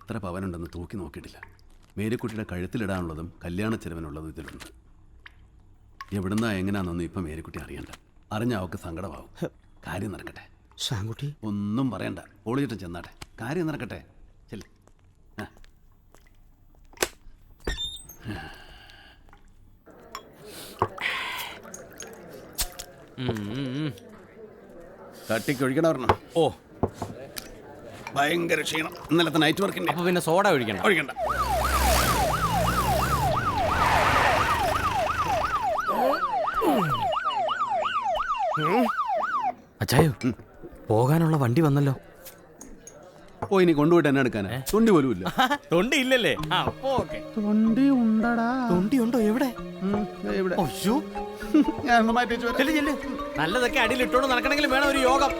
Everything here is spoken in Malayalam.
എത്ര പവനുണ്ടെന്ന് തൂക്കി നോക്കിയിട്ടില്ല. മേരിക്കുട്ടിയുടെ കഴുത്തിലിടാനുള്ളതും കല്യാണ ചെലവിനുള്ളതും ഇതിലുണ്ട്. എവിടുന്നാ എങ്ങനെയാണെന്നൊന്നും ഇപ്പം മേരിക്കുട്ടി അറിയണ്ട. അറിഞ്ഞാൽ അവൾക്ക് സങ്കടമാവും. കാര്യം നടക്കട്ടെ. ശ്യാംകുട്ടി ഒന്നും പറയണ്ട, ഓളിയിട്ട് ചെന്നാട്ടെ. കാര്യം നടക്കട്ടെ. ചെല്ല്. തട്ടിക്കൊഴിക്കണ പറഞ്ഞോ? ഓ, ഭയങ്കര ക്ഷീണം. ഇന്നലത്തെ നൈറ്റ് വർക്കിന്റെ. അപ്പൊ പിന്നെ സോഡ ഒഴിക്കണ്ട. ഒഴിക്കണ്ട. അച്ചായോ, പോകാനുള്ള വണ്ടി വന്നല്ലോ. ഓ, ഇനി കൊണ്ടുപോയിട്ട് എന്നെ എടുക്കാനാ? തൊണ്ടി പോലും ഇല്ല. തൊണ്ടി ഇല്ലല്ലേ? തൊണ്ടി ഉണ്ടടാ. തൊണ്ടി ഉണ്ടോ? എവിടെ? ഇവിടെ. അയ്യോ, ഞാൻ മാറ്റി വെച്ചു. നല്ലതൊക്കെ അടിയിൽ ഇട്ടോണ്ട് നടക്കണമെങ്കിൽ വേണം ഒരു യോഗം.